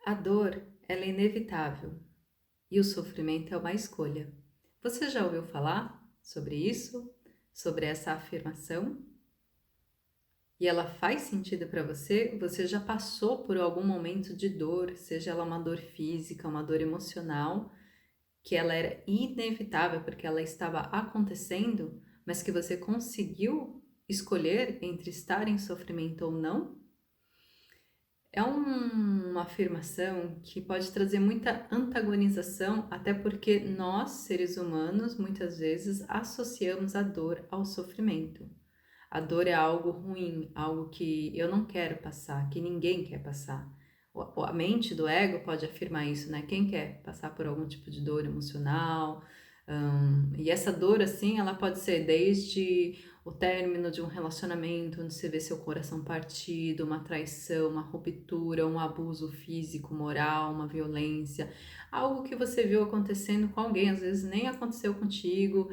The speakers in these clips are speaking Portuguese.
A dor, ela é inevitável e o sofrimento é uma escolha. Você já ouviu falar sobre isso? Sobre essa afirmação? E ela faz sentido para você? Você já passou por algum momento de dor, seja ela uma dor física, uma dor emocional, que ela era inevitável porque ela estava acontecendo, mas que você conseguiu escolher entre estar em sofrimento ou não? É uma afirmação que pode trazer muita antagonização, até porque nós, seres humanos, muitas vezes associamos a dor ao sofrimento. A dor é algo ruim, algo que eu não quero passar, que ninguém quer passar. A mente do ego pode afirmar isso, né? Quem quer passar por algum tipo de dor emocional? E essa dor, assim, ela pode ser desde o término de um relacionamento, onde você vê seu coração partido, uma traição, uma ruptura, um abuso físico, moral, uma violência, algo que você viu acontecendo com alguém, às vezes nem aconteceu contigo.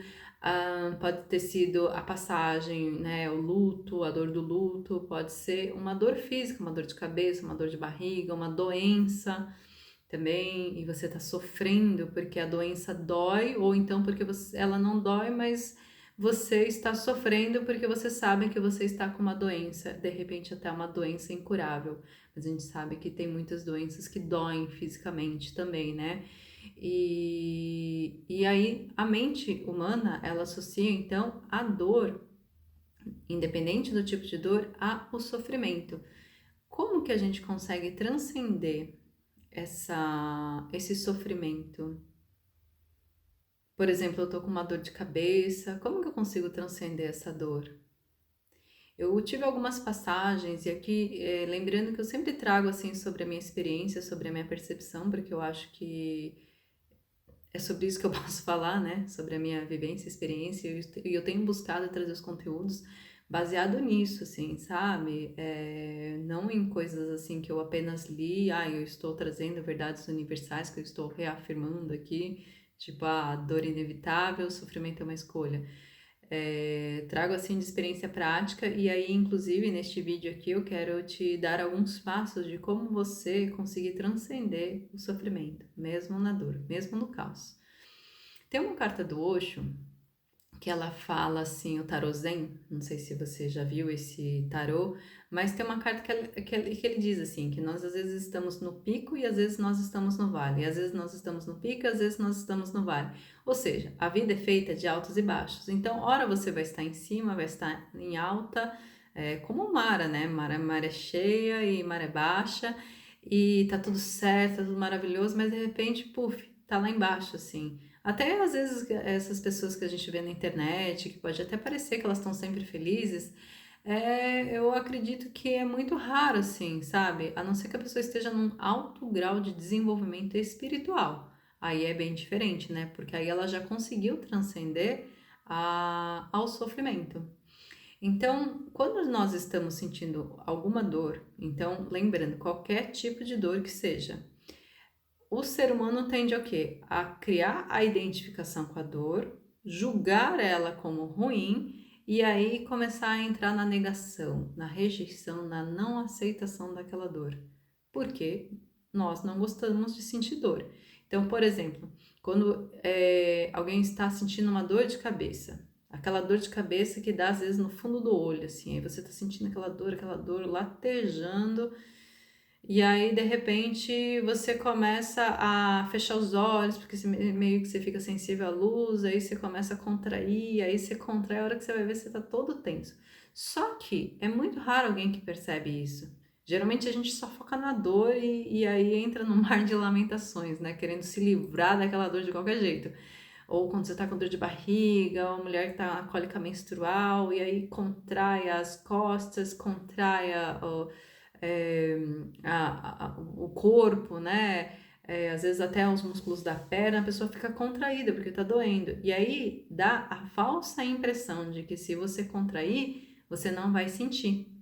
Pode ter sido a passagem, né, o luto, a dor do luto, pode ser uma dor física, uma dor de cabeça, uma dor de barriga, uma doença também, e você está sofrendo porque a doença dói, ou então porque ela não dói, mas você está sofrendo porque você sabe que você está com uma doença, de repente até uma doença incurável. Mas a gente sabe que tem muitas doenças que doem fisicamente também, né? E aí a mente humana, ela associa então a dor, independente do tipo de dor, ao sofrimento. Como que a gente consegue transcender esse sofrimento? Por exemplo, eu tô com uma dor de cabeça, como que eu consigo transcender essa dor? Eu tive algumas passagens, e aqui, lembrando que eu sempre trago assim sobre a minha experiência, sobre a minha percepção, porque eu acho que é sobre isso que eu posso falar, né? Sobre a minha vivência, experiência, e eu tenho buscado trazer os conteúdos baseado nisso, assim, sabe? Não em coisas assim que eu apenas li, eu estou trazendo verdades universais que eu estou reafirmando aqui, tipo, a dor inevitável, o sofrimento é uma escolha. Trago assim de experiência prática e aí, inclusive, neste vídeo aqui eu quero te dar alguns passos de como você conseguir transcender o sofrimento, mesmo na dor, mesmo no caos. Tem uma carta do Osho que ela fala assim, o tarô Zen, não sei se você já viu esse tarô, mas tem uma carta que ele diz assim, que nós às vezes estamos no pico e às vezes nós estamos no vale, e às vezes nós estamos no pico e às vezes nós estamos no vale. Ou seja, a vida é feita de altos e baixos. Então, ora você vai estar em cima, vai estar em alta, como o mar, né? Maré cheia e maré baixa, e tá tudo certo, tá tudo maravilhoso, mas de repente, puf, tá lá embaixo, assim. Até às vezes essas pessoas que a gente vê na internet, que pode até parecer que elas estão sempre felizes, eu acredito que é muito raro, assim, sabe? A não ser que a pessoa esteja num alto grau de desenvolvimento espiritual. Aí é bem diferente, né? Porque aí ela já conseguiu transcender ao sofrimento. Então, quando nós estamos sentindo alguma dor, então, lembrando, qualquer tipo de dor que seja, o ser humano tende ao quê? A criar a identificação com a dor, julgar ela como ruim e aí começar a entrar na negação, na rejeição, na não aceitação daquela dor. Porque nós não gostamos de sentir dor. Então, por exemplo, quando alguém está sentindo uma dor de cabeça, aquela dor de cabeça que dá às vezes no fundo do olho, assim, aí você está sentindo aquela dor latejando e aí, de repente, você começa a fechar os olhos, porque meio que você fica sensível à luz, aí você começa a contrair, aí você contrai, a hora que você vai ver, você tá todo tenso. Só que é muito raro alguém que percebe isso. Geralmente a gente só foca na dor e aí entra no mar de lamentações, né? Querendo se livrar daquela dor de qualquer jeito. Ou quando você tá com dor de barriga, ou uma mulher que tá na cólica menstrual, e aí contrai as costas, contrai é, o corpo, né? Às vezes até os músculos da perna, a pessoa fica contraída porque tá doendo. E aí dá a falsa impressão de que se você contrair, você não vai sentir.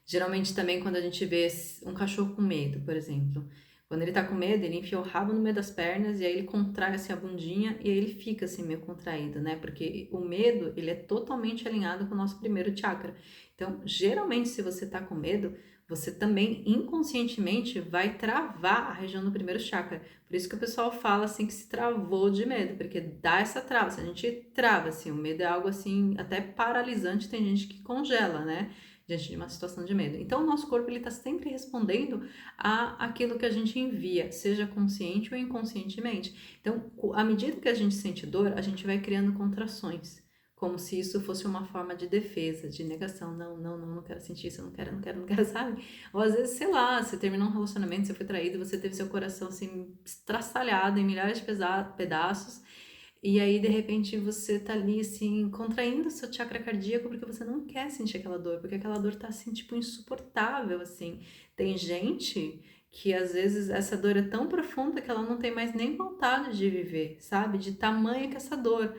Geralmente também quando a gente vê um cachorro com medo, por exemplo. Quando ele tá com medo, ele enfia o rabo no meio das pernas e aí ele contrai assim a bundinha e aí ele fica assim meio contraído, né? Porque o medo, ele é totalmente alinhado com o nosso primeiro chakra. Então, geralmente se você tá com medo, você também inconscientemente vai travar a região do primeiro chakra. Por isso que o pessoal fala assim que se travou de medo, porque dá essa trava. Se a gente trava, assim, o medo é algo assim até paralisante, tem gente que congela, né? Diante de uma situação de medo. Então, o nosso corpo ele está sempre respondendo a aquilo que a gente envia, seja consciente ou inconscientemente. Então, à medida que a gente sente dor, a gente vai criando contrações, como se isso fosse uma forma de defesa, de negação. Não quero sentir isso, não quero, sabe? Ou às vezes, sei lá, você terminou um relacionamento, você foi traído, você teve seu coração assim estraçalhado em milhares de pedaços, e aí de repente você tá ali assim, contraindo seu chakra cardíaco porque você não quer sentir aquela dor, porque aquela dor tá assim, tipo, insuportável, assim. Tem gente que às vezes essa dor é tão profunda que ela não tem mais nem vontade de viver, sabe? De tamanho que essa dor.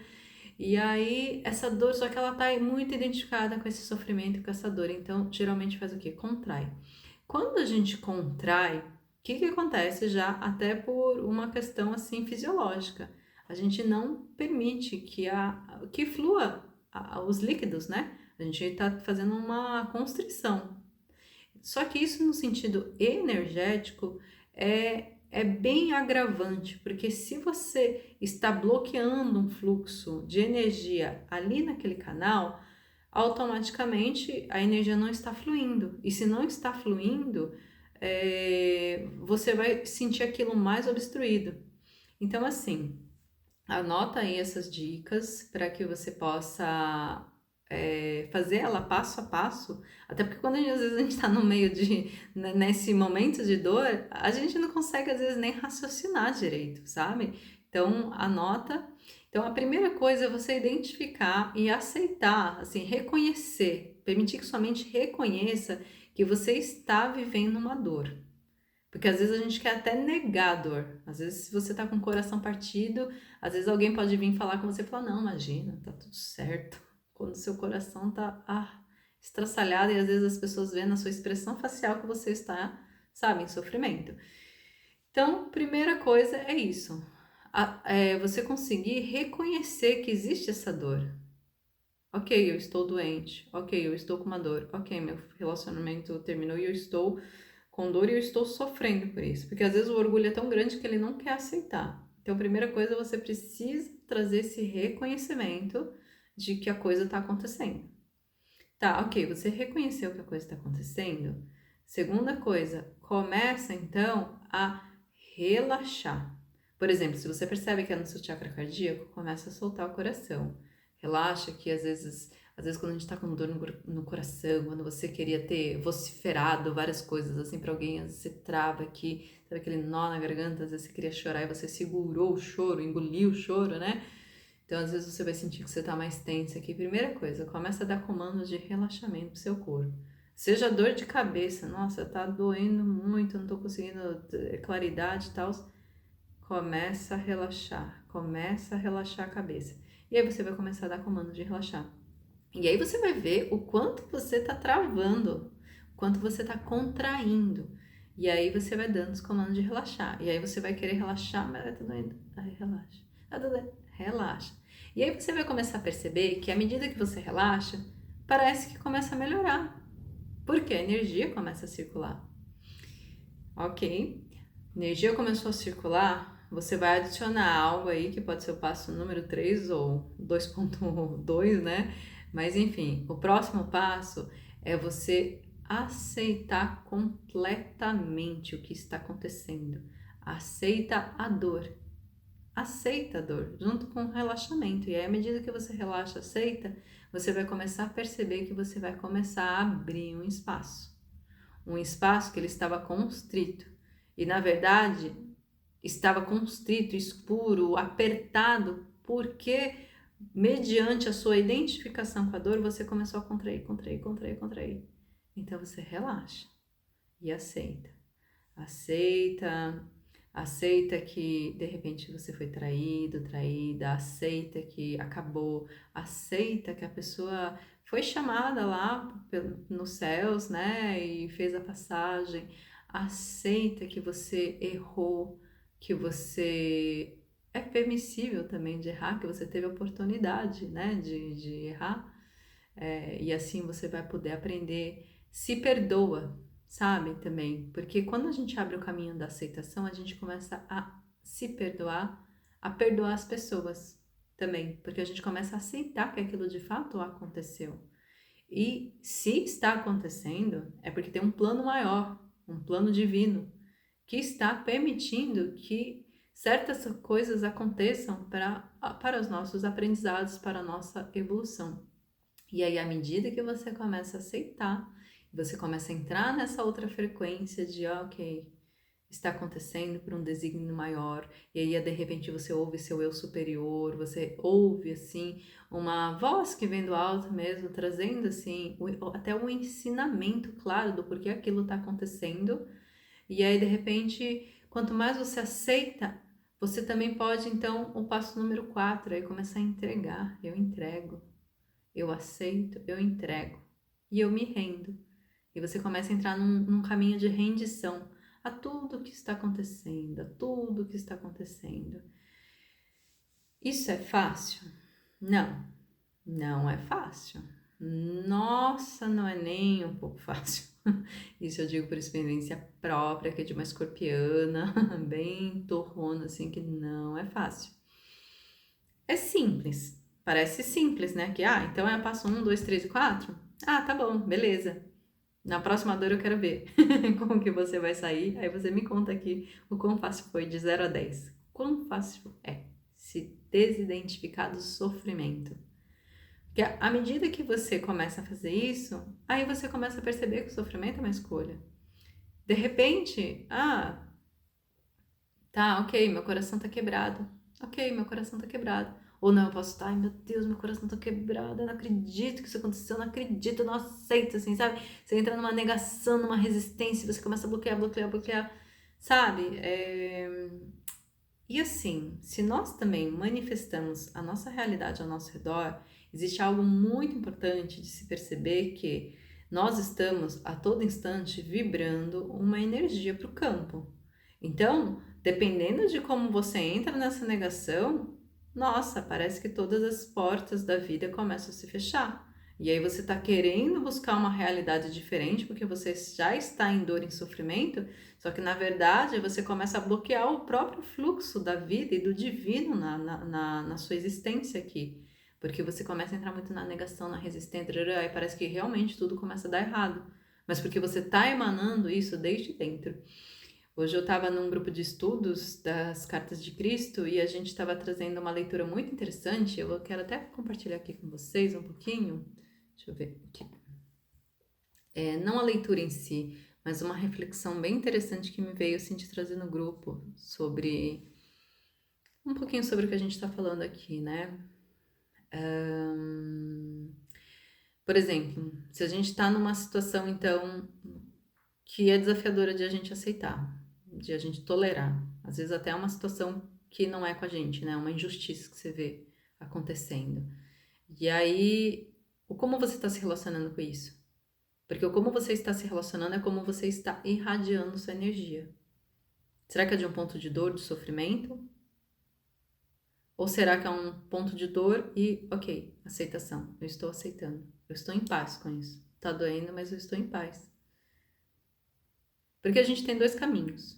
E aí, essa dor, só que ela tá muito identificada com esse sofrimento, com essa dor. Então, geralmente faz o quê? Contrai. Quando a gente contrai, o que que acontece já até por uma questão assim fisiológica? A gente não permite que flua os líquidos, né? A gente está fazendo uma constrição. Só que isso no sentido energético é bem agravante, porque se você está bloqueando um fluxo de energia ali naquele canal, automaticamente a energia não está fluindo. E se não está fluindo, você vai sentir aquilo mais obstruído. Então, assim, anota aí essas dicas para que você possa fazer ela passo a passo, até porque quando às vezes a gente está no meio nesse momento de dor, a gente não consegue às vezes nem raciocinar direito, sabe? Então, anota. Então, a primeira coisa é você identificar e aceitar, assim, reconhecer, permitir que sua mente reconheça que você está vivendo uma dor. Porque às vezes a gente quer até negar a dor. Às vezes, se você tá com o coração partido, às vezes alguém pode vir falar com você e falar: não, imagina, tá tudo certo. Quando o seu coração tá estraçalhado, e às vezes as pessoas veem na sua expressão facial que você está, sabe, em sofrimento. Então, primeira coisa é isso. Você conseguir reconhecer que existe essa dor. Ok, eu estou doente. Ok, eu estou com uma dor. Ok, meu relacionamento terminou e eu estou com dor e eu estou sofrendo por isso. Porque às vezes o orgulho é tão grande que ele não quer aceitar. Então, a primeira coisa, você precisa trazer esse reconhecimento de que a coisa está acontecendo. Tá, ok, você reconheceu que a coisa está acontecendo. Segunda coisa, começa então a relaxar. Por exemplo, se você percebe que é no seu chakra cardíaco, começa a soltar o coração. Relaxa que às vezes quando a gente tá com dor no coração, quando você queria ter vociferado várias coisas assim pra alguém, às vezes você trava aqui, sabe aquele nó na garganta, às vezes você queria chorar e você segurou o choro, engoliu o choro, né? Então, às vezes você vai sentir que você tá mais tensa aqui. Primeira coisa, começa a dar comandos de relaxamento pro seu corpo. Seja dor de cabeça, nossa, tá doendo muito, não tô conseguindo ter claridade e tal. Começa a relaxar a cabeça. E aí você vai começar a dar comandos de relaxar. E aí você vai ver o quanto você tá travando, o quanto você tá contraindo. E aí você vai dando os comandos de relaxar. E aí você vai querer relaxar, mas tá doendo. Aí relaxa. Tá doendo. Relaxa. E aí você vai começar a perceber que à medida que você relaxa, parece que começa a melhorar. Porque a energia começa a circular. Ok? A energia começou a circular, você vai adicionar algo aí que pode ser o passo número 3 ou 2.2, né? Mas enfim, o próximo passo é você aceitar completamente o que está acontecendo. Aceita a dor. Aceita a dor, junto com o relaxamento. E aí, à medida que você relaxa, aceita, você vai começar a perceber que você vai começar a abrir um espaço. Um espaço que ele estava constrito. E na verdade, estava constrito, escuro, apertado, porque mediante a sua identificação com a dor, você começou a contrair. Então você relaxa e aceita. Aceita que de repente você foi traído, traída, aceita que acabou, aceita que a pessoa foi chamada lá nos céus, né, e fez a passagem, aceita que você errou, que você é permissível também de errar, que você teve a oportunidade, né, de errar, e assim você vai poder aprender. Se perdoa. sabe? Também. Porque quando a gente abre o caminho da aceitação, a gente começa a se perdoar, a perdoar as pessoas também. Porque a gente começa a aceitar que aquilo de fato aconteceu. E se está acontecendo, é porque tem um plano maior, um plano divino, que está permitindo que certas coisas aconteçam para os nossos aprendizados, para a nossa evolução. E aí, à medida que você começa a aceitar, você começa a entrar nessa outra frequência de, ok, está acontecendo por um desígnio maior, e aí de repente você ouve seu eu superior, você ouve assim uma voz que vem do alto mesmo, trazendo assim até um ensinamento claro do porquê aquilo está acontecendo. E aí de repente, quanto mais você aceita, você também pode então o passo número 4 aí começar a entregar. Eu entrego, eu aceito, eu entrego e eu me rendo. E você começa a entrar num caminho de rendição a tudo que está acontecendo, a tudo que está acontecendo. Isso é fácil? Não, não é fácil. Nossa, não é nem um pouco fácil. Isso eu digo por experiência própria, que é de uma escorpiana, bem torrona, assim, que não é fácil. É simples, parece simples, né? Que, então é passo 1, 2, 3 e 4? Ah, tá bom, beleza. Na próxima dor eu quero ver como que você vai sair. Aí você me conta aqui o quão fácil foi de 0 a 10. Quão fácil é se desidentificar do sofrimento. Porque à medida que você começa a fazer isso, aí você começa a perceber que o sofrimento é uma escolha. De repente, tá, ok, meu coração tá quebrado. Ok, meu coração tá quebrado. Ou não, eu posso estar, ai meu Deus, meu coração tá quebrado, eu não acredito que isso aconteceu, eu não acredito, eu não aceito, assim, sabe? Você entra numa negação, numa resistência, você começa a bloquear, sabe? E assim, se nós também manifestamos a nossa realidade ao nosso redor, existe algo muito importante de se perceber que nós estamos a todo instante vibrando uma energia para o campo. Então, dependendo de como você entra nessa negação, nossa, parece que todas as portas da vida começam a se fechar. E aí você está querendo buscar uma realidade diferente porque você já está em dor, em sofrimento, só que na verdade você começa a bloquear o próprio fluxo da vida e do divino na sua existência aqui. Porque você começa a entrar muito na negação, na resistência, e parece que realmente tudo começa a dar errado. Mas porque você está emanando isso desde dentro. Hoje eu estava num grupo de estudos das Cartas de Cristo e a gente estava trazendo uma leitura muito interessante. Eu quero até compartilhar aqui com vocês um pouquinho. Deixa eu ver aqui. Não a leitura em si, mas uma reflexão bem interessante que me veio assim de trazer no grupo sobre um pouquinho sobre o que a gente está falando aqui, né? Por exemplo, se a gente está numa situação então que é desafiadora de a gente aceitar, de a gente tolerar, às vezes até é uma situação que não é com a gente, né? Uma injustiça que você vê acontecendo. E aí, como você está se relacionando com isso? Porque o como você está se relacionando é como você está irradiando sua energia. Será que é de um ponto de dor, de sofrimento? Ou será que é um ponto de dor e, ok, aceitação, eu estou aceitando, eu estou em paz com isso. Tá doendo, mas eu estou em paz. Porque a gente tem dois caminhos.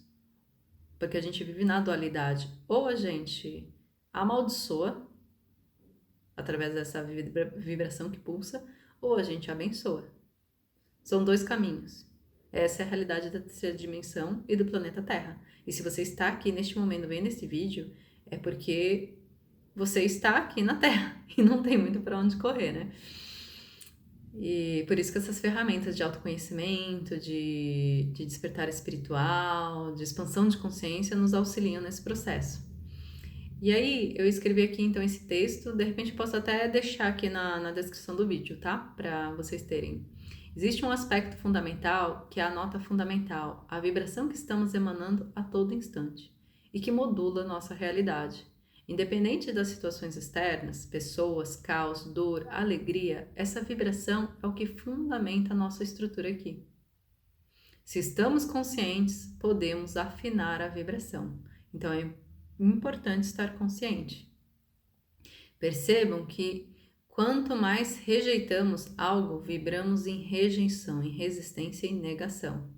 Porque a gente vive na dualidade. Ou a gente amaldiçoa, através dessa vibração que pulsa, ou a gente abençoa. São dois caminhos. Essa é a realidade da terceira dimensão e do planeta Terra. E se você está aqui neste momento vendo esse vídeo, é porque você está aqui na Terra e não tem muito para onde correr, né? E por isso que essas ferramentas de autoconhecimento, de despertar espiritual, de expansão de consciência nos auxiliam nesse processo. E aí, eu escrevi aqui então esse texto, de repente posso até deixar aqui na descrição do vídeo, tá? Para vocês terem. Existe um aspecto fundamental que é a nota fundamental, a vibração que estamos emanando a todo instante e que modula nossa realidade. Independente das situações externas, pessoas, caos, dor, alegria, essa vibração é o que fundamenta a nossa estrutura aqui. Se estamos conscientes, podemos afinar a vibração. Então é importante estar consciente. Percebam que quanto mais rejeitamos algo, vibramos em rejeição, em resistência e negação.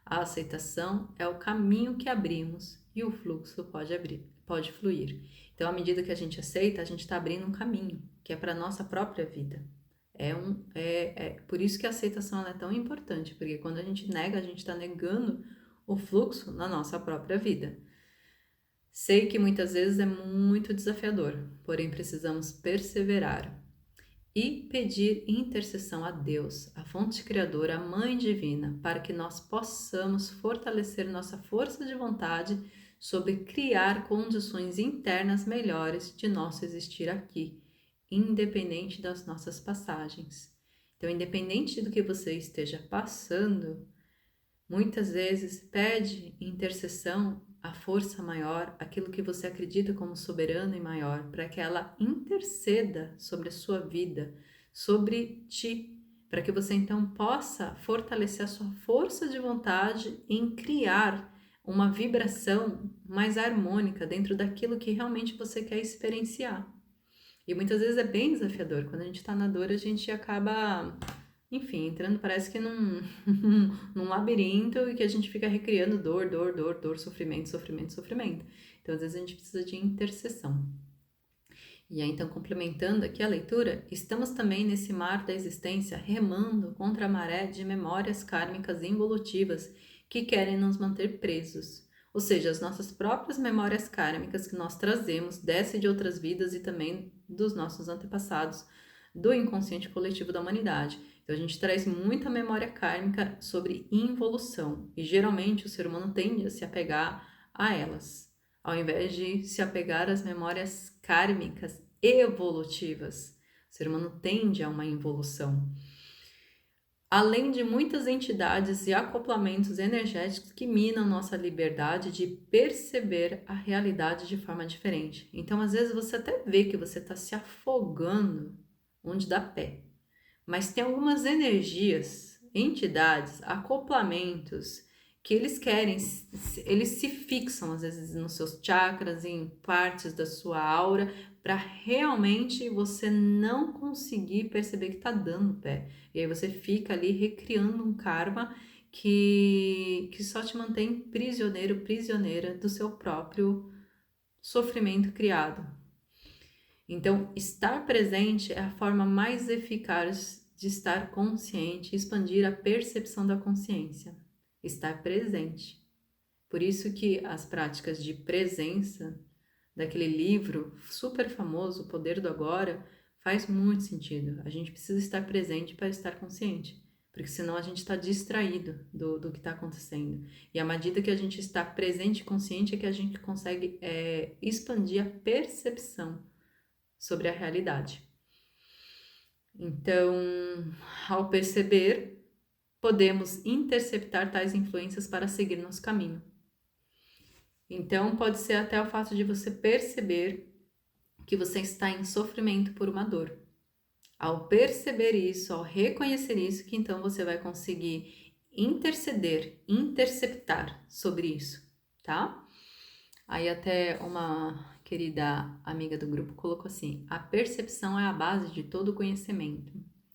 A aceitação é o caminho que abrimos e o fluxo pode fluir. Então, à medida que a gente aceita, a gente está abrindo um caminho, que é para a nossa própria vida. Por isso que a aceitação ela é tão importante, porque quando a gente nega, a gente está negando o fluxo na nossa própria vida. Sei que muitas vezes é muito desafiador, porém precisamos perseverar e pedir intercessão a Deus, a fonte criadora, a Mãe Divina, para que nós possamos fortalecer nossa força de vontade sobre criar condições internas melhores de nosso existir aqui, independente das nossas passagens. Então, independente do que você esteja passando, muitas vezes pede intercessão à força maior, aquilo que você acredita como soberano e maior, para que ela interceda sobre a sua vida, sobre ti, para que você então possa fortalecer a sua força de vontade em criar uma vibração mais harmônica dentro daquilo que realmente você quer experienciar. E muitas vezes é bem desafiador. Quando a gente está na dor, a gente acaba, enfim, entrando parece que num labirinto e que a gente fica recriando dor, dor, dor, dor, sofrimento, sofrimento, sofrimento. Então, às vezes a gente precisa de intercessão. E aí, então, complementando aqui a leitura, estamos também nesse mar da existência remando contra a maré de memórias kármicas involutivas que querem nos manter presos. Ou seja, as nossas próprias memórias kármicas que nós trazemos dessa e de outras vidas e também dos nossos antepassados, do inconsciente coletivo da humanidade. Então, a gente traz muita memória kármica sobre involução e geralmente o ser humano tende a se apegar a elas, ao invés de se apegar às memórias kármicas evolutivas. O ser humano tende a uma involução. Além de muitas entidades e acoplamentos energéticos que minam nossa liberdade de perceber a realidade de forma diferente. Então, às vezes, você até vê que você está se afogando onde dá pé. Mas tem algumas energias, entidades, acoplamentos que eles querem, eles se fixam às vezes nos seus chakras, em partes da sua aura, para realmente você não conseguir perceber que tá dando pé. E aí você fica ali recriando um karma que só te mantém prisioneiro, prisioneira do seu próprio sofrimento criado. Então, estar presente é a forma mais eficaz de estar consciente e expandir a percepção da consciência. Estar presente. Por isso que as práticas de presença daquele livro super famoso, O Poder do Agora, faz muito sentido. A gente precisa estar presente para estar consciente, porque senão a gente está distraído do que está acontecendo. E à medida que a gente está presente e consciente é que a gente consegue expandir a percepção sobre a realidade. Então, ao perceber, podemos interceptar tais influências para seguir nosso caminho. Então, pode ser até o fato de você perceber que você está em sofrimento por uma dor. Ao perceber isso, ao reconhecer isso, que então você vai conseguir interceptar sobre isso, tá? Aí até uma querida amiga do grupo colocou assim: a percepção é a base de todo conhecimento.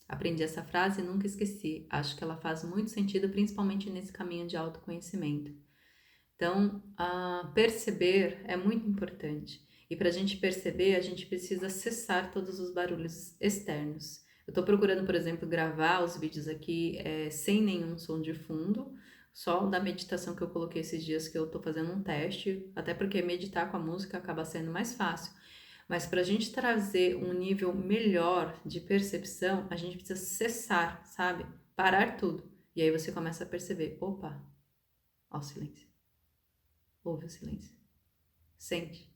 Aprendi essa frase e nunca esqueci. Acho que ela faz muito sentido, principalmente nesse caminho de autoconhecimento. Então, perceber é muito importante. E para a gente perceber, a gente precisa cessar todos os barulhos externos. Eu estou procurando, por exemplo, gravar os vídeos aqui sem nenhum som de fundo, só da meditação que eu coloquei esses dias que eu estou fazendo um teste, até porque meditar com a música acaba sendo mais fácil. Mas para a gente trazer um nível melhor de percepção, a gente precisa cessar, sabe? Parar tudo. E aí você começa a perceber, opa, ó o silêncio. Ouve o silêncio. Sente.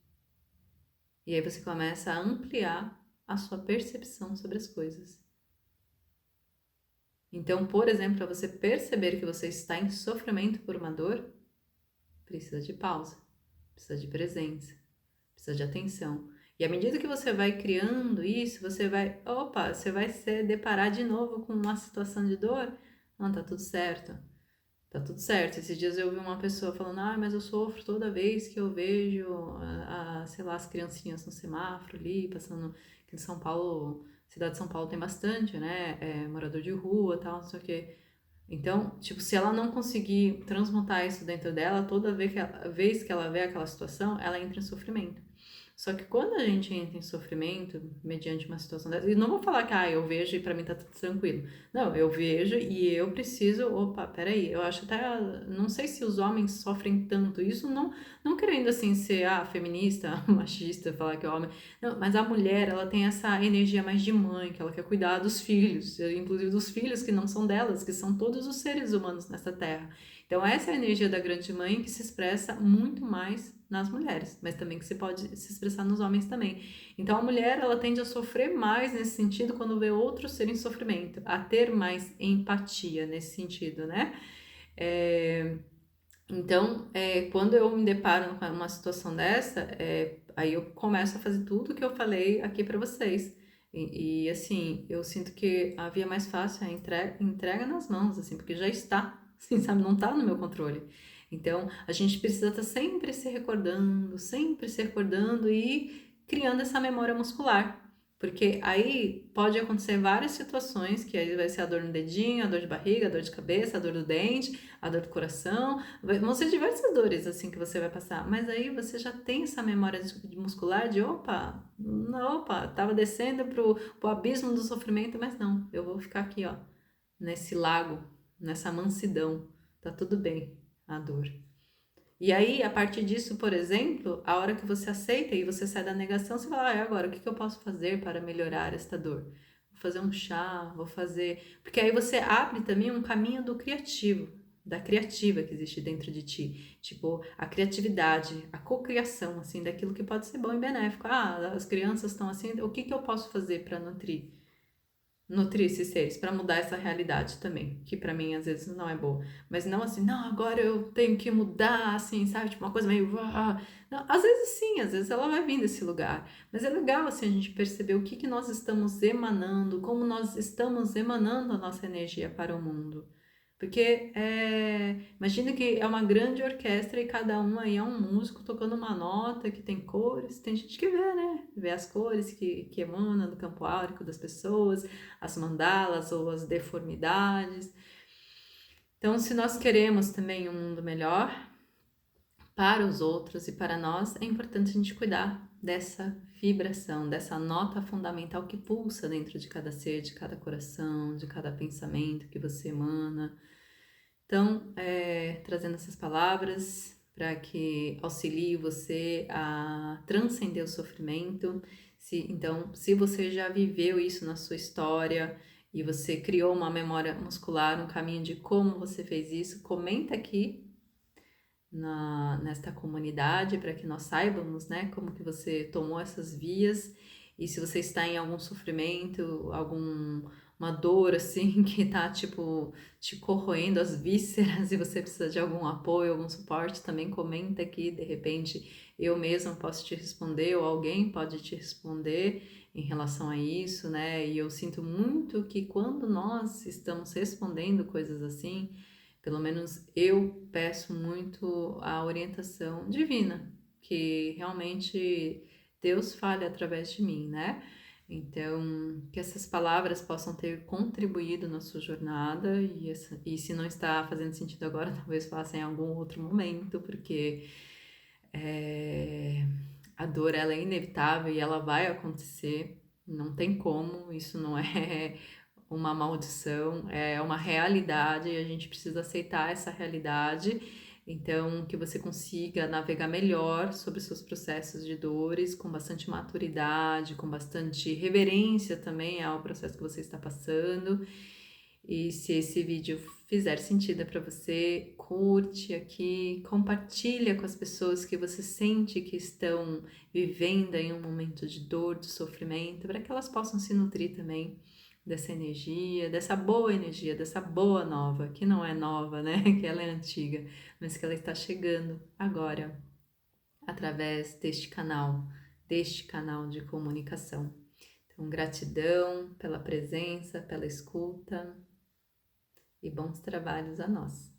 E aí você começa a ampliar a sua percepção sobre as coisas. Então, por exemplo, para você perceber que você está em sofrimento por uma dor, precisa de pausa, precisa de presença, precisa de atenção. E à medida que você vai criando isso, você vai se deparar de novo com uma situação de dor. Não, tá tudo certo. Tá tudo certo. Esses dias eu ouvi uma pessoa falando, mas eu sofro toda vez que eu vejo, sei lá, as criancinhas no semáforo ali, passando aqui em São Paulo, cidade de São Paulo tem bastante, né, morador de rua e tal, não sei o quê. Então, tipo, se ela não conseguir transmutar isso dentro dela, toda vez que ela vê aquela situação, ela entra em sofrimento. Só que quando a gente entra em sofrimento, mediante uma situação dessa, e não vou falar que eu vejo e pra mim tá tudo tranquilo. Não, eu vejo e eu preciso, opa, peraí, eu acho até, não sei se os homens sofrem tanto, isso não querendo assim ser, feminista, machista, falar que é homem, não, mas a mulher, ela tem essa energia mais de mãe, que ela quer cuidar dos filhos, inclusive dos filhos que não são delas, que são todos os seres humanos nessa terra. Então, essa é a energia da grande mãe que se expressa muito mais nas mulheres, mas também que se pode se expressar nos homens também. Então, a mulher, ela tende a sofrer mais nesse sentido quando vê outros serem em sofrimento, a ter mais empatia nesse sentido, né? Então, quando eu me deparo com uma situação dessa, aí eu começo a fazer tudo que eu falei aqui para vocês. Assim, eu sinto que a via mais fácil é a entrega nas mãos, assim, porque já está, assim, sabe? Não está no meu controle. Então, a gente precisa estar sempre se recordando e criando essa memória muscular. Porque aí pode acontecer várias situações, que aí vai ser a dor no dedinho, a dor de barriga, a dor de cabeça, a dor do dente, a dor do coração, vão ser diversas dores assim que você vai passar, mas aí você já tem essa memória muscular de opa, não, opa, tava descendo pro abismo do sofrimento, mas não, eu vou ficar aqui, ó, nesse lago, nessa mansidão, tá tudo bem, a dor. E aí, a partir disso, por exemplo, a hora que você aceita e você sai da negação, você fala, agora, o que eu posso fazer para melhorar esta dor? Vou fazer um chá, vou fazer... Porque aí você abre também um caminho do criativo, da criativa que existe dentro de ti. Tipo, a criatividade, a cocriação, assim, daquilo que pode ser bom e benéfico. As crianças estão assim, o que eu posso fazer para nutrir esses seres, para mudar essa realidade também, que para mim às vezes não é boa. Mas não assim, não, agora eu tenho que mudar, assim, sabe? Tipo uma coisa meio. Não, às vezes sim, às vezes ela vai vir desse lugar. Mas é legal, assim, a gente perceber o que nós estamos emanando, como nós estamos emanando a nossa energia para o mundo. Porque imagina que é uma grande orquestra e cada um aí é um músico tocando uma nota que tem cores. Tem gente que vê, né? Vê as cores que emanam do campo áurico das pessoas, as mandalas ou as deformidades. Então, se nós queremos também um mundo melhor para os outros e para nós, é importante a gente cuidar dessa vibração, dessa nota fundamental que pulsa dentro de cada ser, de cada coração, de cada pensamento que você emana. Então, trazendo essas palavras para que auxilie você a transcender o sofrimento. Então, se você já viveu isso na sua história e você criou uma memória muscular, um caminho de como você fez isso, comenta aqui nesta comunidade para que nós saibamos, né, como que você tomou essas vias e se você está em algum sofrimento, uma dor assim que tá tipo te corroendo as vísceras e você precisa de algum apoio, algum suporte, também comenta aqui, de repente eu mesma posso te responder ou alguém pode te responder em relação a isso, né? E eu sinto muito que quando nós estamos respondendo coisas assim, pelo menos eu peço muito a orientação divina, que realmente Deus fale através de mim, né? Então, que essas palavras possam ter contribuído na sua jornada e se não está fazendo sentido agora, talvez faça em algum outro momento, porque a dor ela é inevitável e ela vai acontecer, não tem como, isso não é uma maldição, é uma realidade e a gente precisa aceitar essa realidade. Então, que você consiga navegar melhor sobre os seus processos de dores, com bastante maturidade, com bastante reverência também ao processo que você está passando. E se esse vídeo fizer sentido para você, curte aqui, compartilha com as pessoas que você sente que estão vivendo em um momento de dor, de sofrimento, para que elas possam se nutrir também dessa energia, dessa boa nova, que não é nova, né? Que ela é antiga, mas que ela está chegando agora através deste canal de comunicação. Então, gratidão pela presença, pela escuta e bons trabalhos a nós.